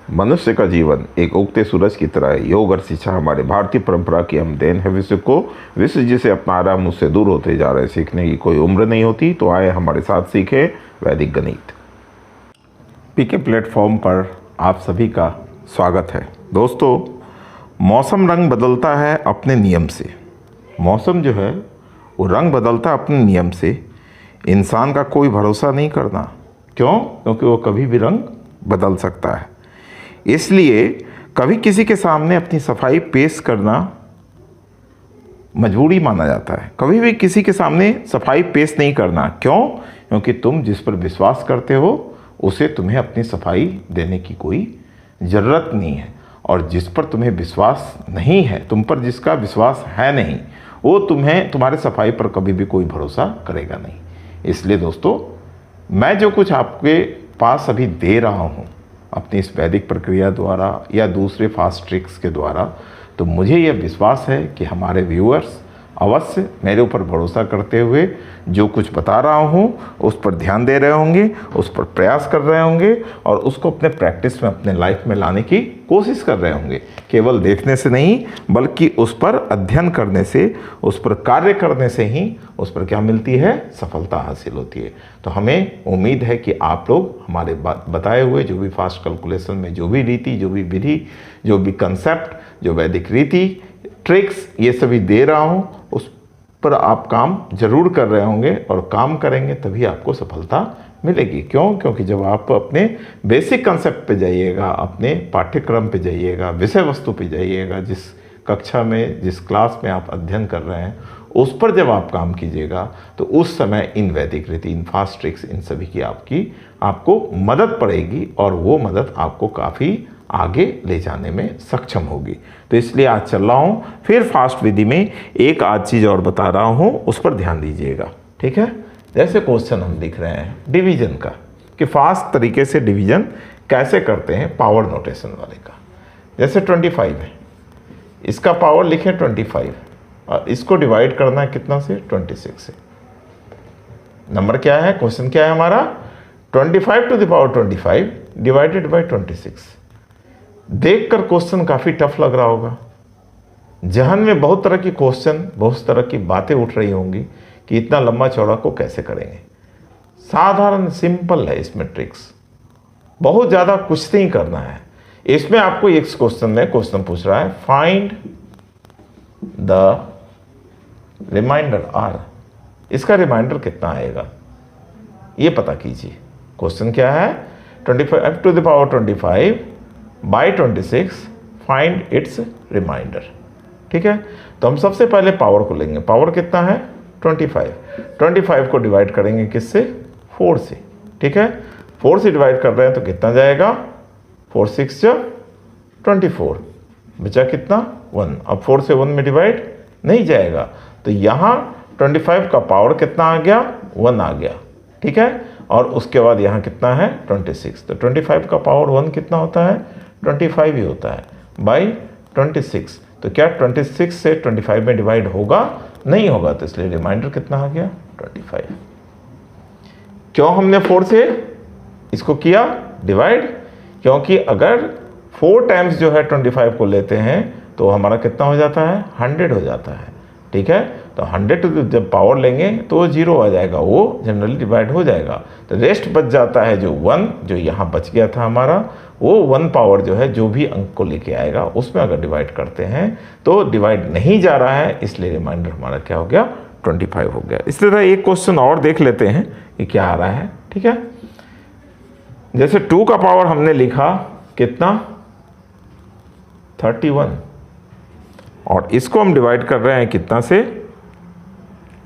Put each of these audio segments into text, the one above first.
मनुष्य का जीवन एक उगते सूरज की तरह है। योग और शिक्षा हमारे भारतीय परंपरा की हम देन है विश्व को। विश्व जिसे अपना रहा मुझसे दूर होते जा रहे। सीखने की कोई उम्र नहीं होती, तो आए हमारे साथ सीखे वैदिक गणित। पीके प्लेटफॉर्म पर आप सभी का स्वागत है। दोस्तों, मौसम रंग बदलता है अपने नियम से। मौसम जो है वो रंग बदलता है अपने नियम से। इंसान का कोई भरोसा नहीं करना। क्यों? क्योंकि वो कभी भी रंग बदल सकता है। इसलिए कभी किसी के सामने अपनी सफाई पेश करना मजबूरी माना जाता है। कभी भी किसी के सामने सफाई पेश नहीं करना। क्यों? क्योंकि तुम जिस पर विश्वास करते हो उसे तुम्हें अपनी सफाई देने की कोई ज़रूरत नहीं है, और जिस पर तुम्हें विश्वास नहीं है, तुम पर जिसका विश्वास है नहीं, वो तुम्हारे सफाई पर कभी भी कोई भरोसा करेगा नहीं। इसलिए दोस्तों, मैं जो कुछ आपके पास अभी दे रहा हूँ अपनी इस वैदिक प्रक्रिया द्वारा या दूसरे फास्ट ट्रिक्स के द्वारा, तो मुझे यह विश्वास है कि हमारे व्यूअर्स अवश्य मेरे ऊपर भरोसा करते हुए जो कुछ बता रहा हूँ उस पर ध्यान दे रहे होंगे, उस पर प्रयास कर रहे होंगे और उसको अपने प्रैक्टिस में, अपने लाइफ में लाने की कोशिश कर रहे होंगे। केवल देखने से नहीं, बल्कि उस पर अध्ययन करने से, उस पर कार्य करने से ही उस पर क्या मिलती है? सफलता हासिल होती है। तो हमें उम्मीद है कि आप लोग हमारे बताए हुए जो भी फास्ट कैलकुलेशन में जो भी रीति, जो भी विधि, जो भी कंसेप्ट, जो वैदिक रीति, ट्रिक्स ये सभी दे रहा हूँ, उस पर आप काम जरूर कर रहे होंगे, और काम करेंगे तभी आपको सफलता मिलेगी। क्यों? क्योंकि जब आप अपने बेसिक कंसेप्ट पे जाइएगा, अपने पाठ्यक्रम पे जाइएगा, विषय वस्तु पे जाइएगा, जिस कक्षा में, जिस क्लास में आप अध्ययन कर रहे हैं, उस पर जब आप काम कीजिएगा, तो उस समय इन वैदिक रीति, इन फास्ट ट्रिक्स, इन सभी की आपको मदद पड़ेगी, और वो मदद आपको काफ़ी आगे ले जाने में सक्षम होगी। तो इसलिए आज चल रहा हूँ फिर फास्ट विधि में एक आध चीज़ और बता रहा हूँ, उस पर ध्यान दीजिएगा। ठीक है? जैसे क्वेश्चन हम लिख रहे हैं डिवीजन का, कि फास्ट तरीके से डिवीजन कैसे करते हैं पावर नोटेशन वाले का। जैसे 25 है, इसका पावर लिखें 25, और इसको डिवाइड करना है कितना से? 26 से। नंबर क्या है? क्वेश्चन क्या है हमारा? 25 to the power 25 divided by 26। देखकर क्वेश्चन काफ़ी टफ लग रहा होगा। जहन में बहुत तरह की क्वेश्चन, बहुत तरह की बातें उठ रही होंगी कि इतना लंबा चौड़ा को कैसे करेंगे। साधारण सिंपल है इसमें ट्रिक्स, बहुत ज़्यादा कुछ नहीं करना है। इसमें आपको एक क्वेश्चन पूछ रहा है, फाइंड द रिमाइंडर आर। इसका रिमाइंडर कितना आएगा ये पता कीजिए। क्वेश्चन क्या है? 25 to the power 25 by 26 find its remainder. ठीक है? तो हम सबसे पहले पावर को लेंगे। पावर कितना है? 25 को डिवाइड करेंगे किससे? 4 से। ठीक है? 4 से डिवाइड कर रहे हैं तो कितना जाएगा? 4 6 जा 24, बचा कितना? 1। अब 4 से 1 में डिवाइड नहीं जाएगा, तो यहाँ 25 का पावर कितना आ गया? 1 आ गया। ठीक है? और उसके बाद यहाँ कितना है? 26। तो 25 का पावर 1 कितना होता है? 25 ही होता है, बाई 26। तो क्या 26 से 25 में डिवाइड होगा? नहीं होगा, तो इसलिए रिमाइंडर कितना आ गया? 25। क्यों हमने 4 से इसको किया डिवाइड? क्योंकि अगर 4 टाइम्स जो है 25 को लेते हैं तो हमारा कितना हो जाता है? 100 हो जाता है। ठीक है? तो 100 जब पावर लेंगे तो वो 0 आ जाएगा, वो जनरली डिवाइड हो जाएगा। तो रेस्ट बच जाता है जो 1, जो यहाँ बच गया था हमारा, वो 1 पावर जो है जो भी अंक को लेके आएगा उसमें अगर डिवाइड करते हैं तो डिवाइड नहीं जा रहा है, इसलिए रिमाइंडर हमारा क्या हो गया? 25 हो गया। इस तरह एक क्वेश्चन और देख लेते हैं कि क्या आ रहा है। ठीक है? जैसे 2 का पावर हमने लिखा कितना? 31, और इसको हम डिवाइड कर रहे हैं कितना से?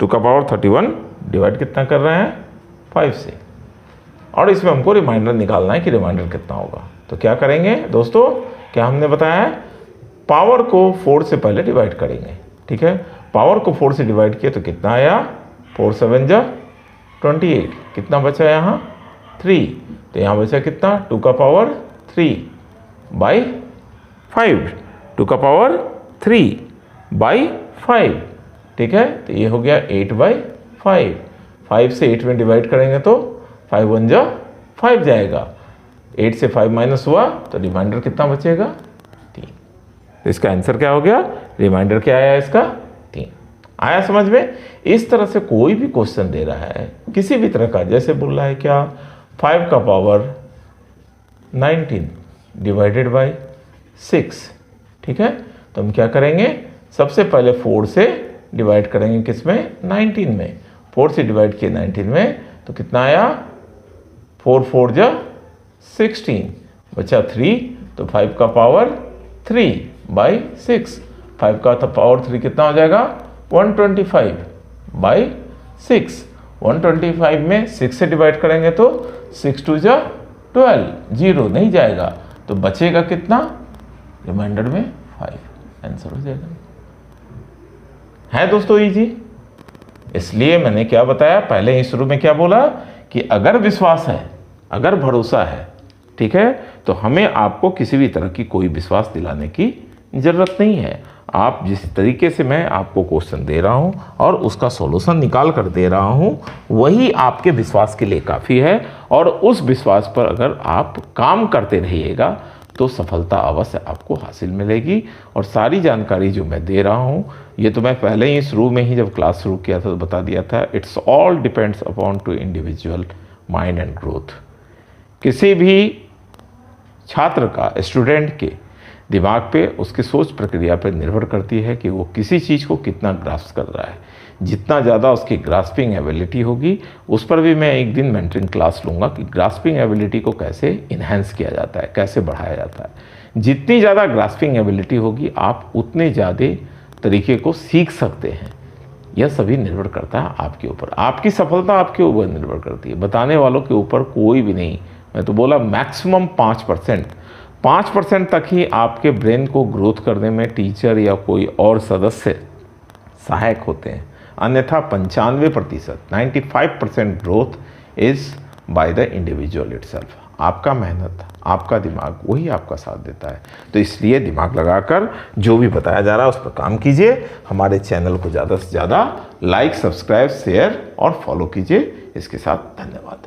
2 का पावर 31 डिवाइड कितना कर रहे हैं? 5 से। और इसमें हमको रिमाइंडर निकालना है कि रिमाइंडर कितना होगा। तो क्या करेंगे दोस्तों? क्या हमने बताया है? पावर को 4 से पहले डिवाइड करेंगे। ठीक है? पावर को 4 से डिवाइड किया तो कितना आया? 4 7 जा 28। कितना बचा यहाँ? 3। तो यहाँ बचा कितना? 2 का पावर 3 बाई 5। 2 का पावर 3 बाई 5। ठीक है? तो ये हो गया 8 बाई 5। 5 से 8 में डिवाइड करेंगे तो 5 1 जा 5 जाएगा। 8 से 5 माइनस हुआ तो रिमाइंडर कितना बचेगा? 3। तो इसका आंसर क्या हो गया? रिमाइंडर क्या आया इसका? 3 आया समझ में? इस तरह से कोई भी क्वेश्चन दे रहा है किसी भी तरह का, जैसे बोल रहा है क्या 5 का पावर 19 डिवाइडेड बाय 6, ठीक है, तो हम क्या करेंगे, सबसे पहले 4 से डिवाइड करेंगे, किसमें? 19 में। 4 से डिवाइड किए 19 में तो कितना आया? 4 4 जा 16, बचा 3, तो 5 का पावर 3 बाई 6, 5 का पावर 3 कितना हो जाएगा? 125 बाई 6। 125 में 6 से डिवाइड करेंगे तो 6 2 जा 12, 0 नहीं जाएगा, तो बचेगा कितना? रिमाइंडर में 5। आंसर हो जाएगा। है दोस्तों इजी? इसलिए मैंने क्या बताया पहले ही शुरू में, क्या बोला कि अगर विश्वास है, अगर भरोसा है, ठीक है, तो हमें आपको किसी भी तरह की कोई विश्वास दिलाने की जरूरत नहीं है। आप जिस तरीके से मैं आपको क्वेश्चन दे रहा हूं और उसका सॉल्यूशन निकाल कर दे रहा हूं, वही आपके विश्वास के लिए काफ़ी है। और उस विश्वास पर अगर आप काम करते रहिएगा तो सफलता अवश्य आपको हासिल मिलेगी। और सारी जानकारी जो मैं दे रहा हूं, ये तो मैं पहले ही शुरू में ही जब क्लास शुरू किया था तो बता दिया था, it's all depends upon two individual mind and growth. किसी भी छात्र का, स्टूडेंट के दिमाग पे, उसकी सोच प्रक्रिया पर निर्भर करती है कि वो किसी चीज़ को कितना ग्रास्प कर रहा है। जितना ज़्यादा उसकी ग्रास्पिंग एबिलिटी होगी, उस पर भी मैं एक दिन मेंटरिंग क्लास लूँगा कि ग्रास्पिंग एबिलिटी को कैसे इन्हेंस किया जाता है, कैसे बढ़ाया जाता है। जितनी ज़्यादा ग्रास्पिंग एबिलिटी होगी, आप उतने ज़्यादा तरीके को सीख सकते हैं। यह सभी निर्भर करता है आपके ऊपर। आपकी सफलता आपके ऊपर निर्भर करती है, बताने वालों के ऊपर कोई भी नहीं। मैं तो बोला मैक्सिमम 5% तक ही आपके ब्रेन को ग्रोथ करने में टीचर या कोई और सदस्य सहायक होते हैं, अन्यथा 95%, 95% growth is by the individual itself. आपका मेहनत, आपका दिमाग, वही आपका साथ देता है। तो इसलिए दिमाग लगाकर जो भी बताया जा रहा है उस पर काम कीजिए। हमारे चैनल को ज़्यादा से ज़्यादा लाइक, सब्सक्राइब, शेयर और फॉलो कीजिए। इसके साथ धन्यवाद।